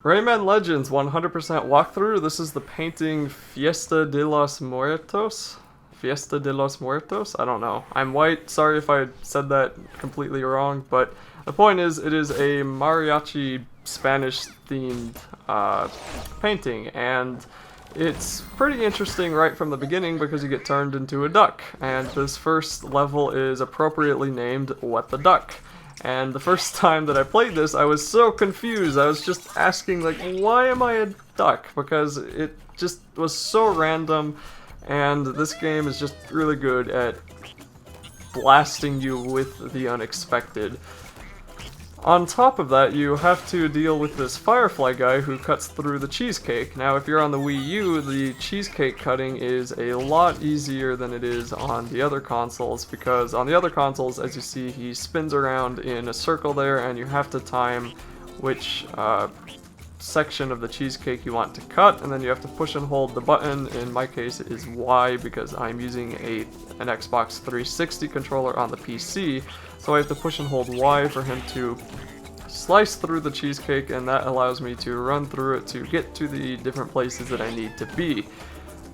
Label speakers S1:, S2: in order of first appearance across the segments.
S1: Rayman Legends 100% walkthrough. This is the painting Fiesta de los Muertos. Fiesta de los Muertos? I don't know. I'm white. Sorry if I said that completely wrong, but the point is, it is a mariachi Spanish themed painting, and it's pretty interesting right from the beginning because you get turned into a duck, and this first level is appropriately named What the Duck. And the first time that I played this, I was so confused. I was just asking, like, why am I a duck? Because it just was so random, and this game is just really good at blasting you with the unexpected. On top of that, you have to deal with this firefly guy who cuts through the cheesecake. Now, if you're on the Wii U, the cheesecake cutting is a lot easier than it is on the other consoles, because on the other consoles, as you see, he spins around in a circle there, and you have to time which section of the cheesecake you want to cut, and then you have to push and hold the button. In my case, it is Y, because I'm using an Xbox 360 controller on the PC, so I have to push and hold Y for him to slice through the cheesecake, and that allows me to run through it to get to the different places that I need to be.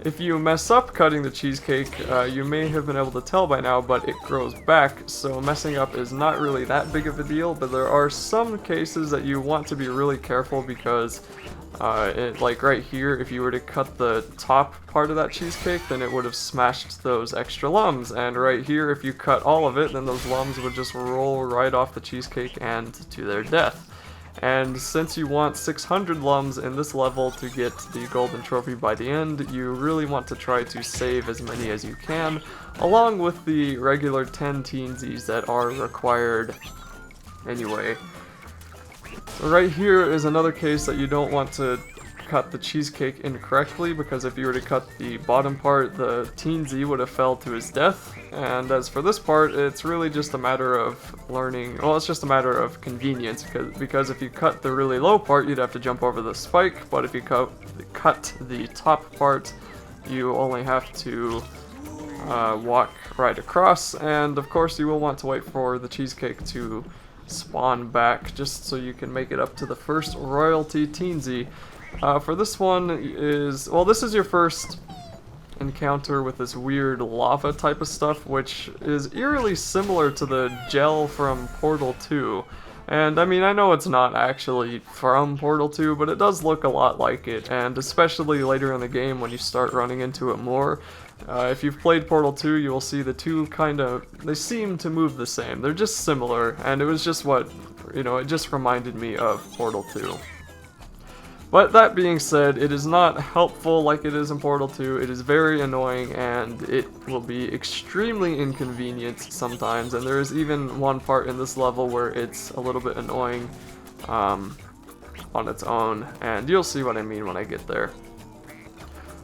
S1: If you mess up cutting the cheesecake, you may have been able to tell by now, but it grows back, so messing up is not really that big of a deal, but there are some cases that you want to be really careful because, like right here, if you were to cut the top part of that cheesecake, then it would have smashed those extra lums, and right here, if you cut all of it, then those lums would just roll right off the cheesecake and to their death. And since you want 600 lums in this level to get the golden trophy by the end, you really want to try to save as many as you can, along with the regular 10 teensies that are required anyway. So right here is another case that you don't want to cut the cheesecake incorrectly, because if you were to cut the bottom part, the teensy would have fell to his death. And as for this part, it's really just a matter of learning, well, it's just a matter of convenience, because if you cut the really low part, you'd have to jump over the spike, but if you cut the top part, you only have to walk right across, and of course you will want to wait for the cheesecake to spawn back, just so you can make it up to the first royalty teensy. For this one this is your first encounter with this weird lava type of stuff, which is eerily similar to the gel from Portal 2. And I mean, I know it's not actually from Portal 2, but it does look a lot like it, and especially later in the game when you start running into it more. If you've played Portal 2, you will see the two they seem to move the same. They're just similar, and it was just it just reminded me of Portal 2. But that being said, it is not helpful like it is in Portal 2. It is very annoying, and it will be extremely inconvenient sometimes, and there is even one part in this level where it's a little bit annoying on its own, and you'll see what I mean when I get there.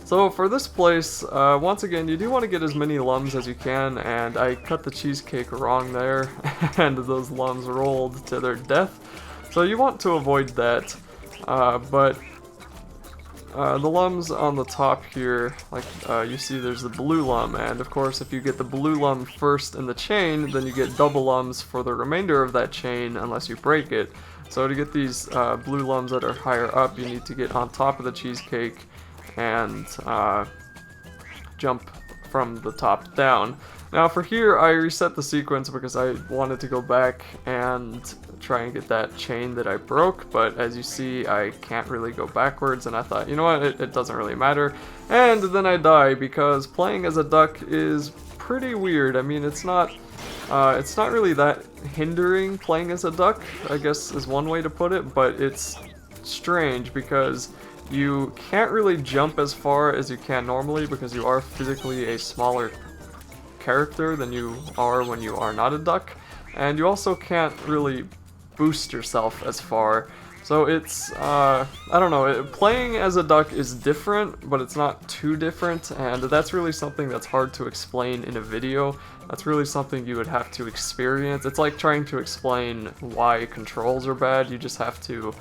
S1: So for this place, once again, you do want to get as many lums as you can, and I cut the cheesecake wrong there, and those lums rolled to their death, so you want to avoid that. But the lums on the top here, like you see there's the blue lum, and of course if you get the blue lum first in the chain, then you get double lums for the remainder of that chain unless you break it. So to get these blue lums that are higher up, you need to get on top of the cheesecake and jump from the top down. Now for here, I reset the sequence because I wanted to go back and try and get that chain that I broke, but as you see, I can't really go backwards, and I thought, you know what, it doesn't really matter. And then I die because playing as a duck is pretty weird. I mean, it's not really that hindering playing as a duck, I guess is one way to put it, but it's strange because you can't really jump as far as you can normally because you are physically a smaller character than you are when you are not a duck, and you also can't really boost yourself as far. So it's, I don't know, playing as a duck is different, but it's not too different, and that's really something that's hard to explain in a video. That's really something you would have to experience. It's like trying to explain why controls are bad. You just have to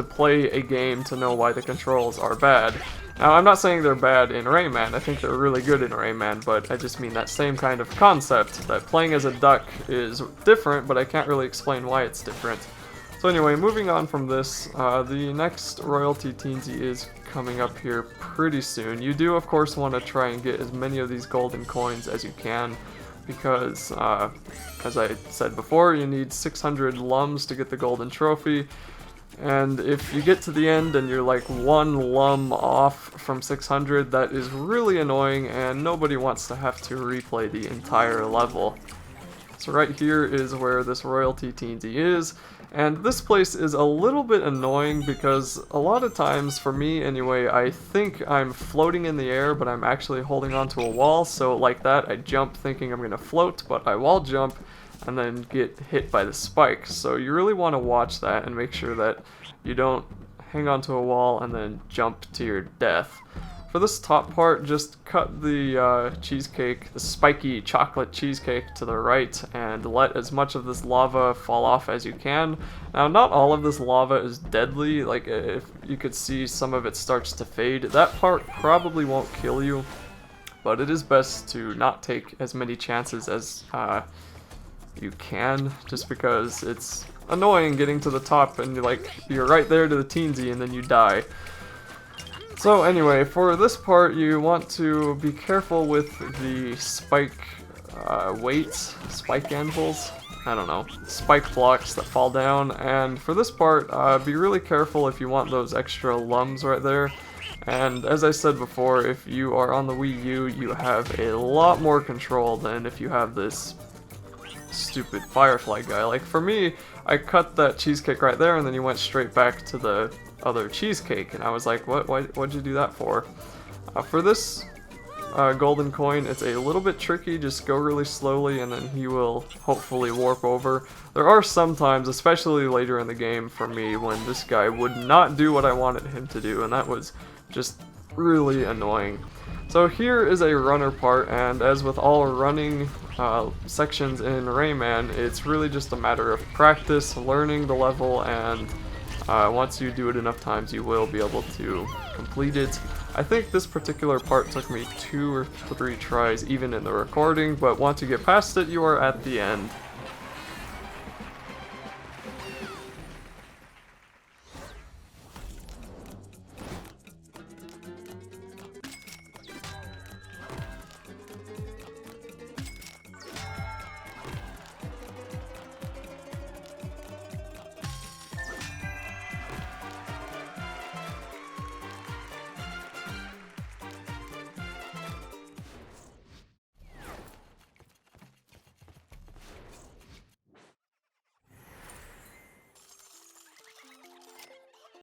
S1: play a game to know why the controls are bad. Now, I'm not saying they're bad in Rayman. I think they're really good in Rayman, but I just mean that same kind of concept, that playing as a duck is different, but I can't really explain why it's different. So anyway, moving on from this, the next Royalty Teensy is coming up here pretty soon. You do, of course, want to try and get as many of these golden coins as you can, because, as I said before, you need 600 lums to get the golden trophy, and if you get to the end and you're like one lum off from 600, that is really annoying, and nobody wants to have to replay the entire level. So right here is where this Royalty Teensy is, and this place is a little bit annoying because a lot of times, for me anyway, I think I'm floating in the air, but I'm actually holding onto a wall, so like that, I jump thinking I'm going to float, but I wall jump and then get hit by the spike. So you really want to watch that and make sure that you don't hang onto a wall and then jump to your death. For this top part, just cut the cheesecake, the spiky chocolate cheesecake, to the right and let as much of this lava fall off as you can. Now, not all of this lava is deadly, like if you could see some of it starts to fade. That part probably won't kill you, but it is best to not take as many chances as you can, just because it's annoying getting to the top and you're right there to the teensy and then you die. So anyway, for this part you want to be careful with the spike weights, spike anvils, I don't know, spike blocks that fall down, and for this part be really careful if you want those extra lums right there. And as I said before, if you are on the Wii U, you have a lot more control than if you have this stupid firefly guy. Like for me, I cut that cheesecake right there and then you went straight back to the other cheesecake, and I was like, what'd you do that for? For this golden coin, it's a little bit tricky. Just go really slowly and then he will hopefully warp over. There are some times, especially later in the game for me, when this guy would not do what I wanted him to do, and that was just really annoying. So here is a runner part, and as with all running sections in Rayman, it's really just a matter of practice, learning the level, and once you do it enough times, you will be able to complete it. I think this particular part took me 2 or 3 tries even in the recording, but once you get past it, you are at the end.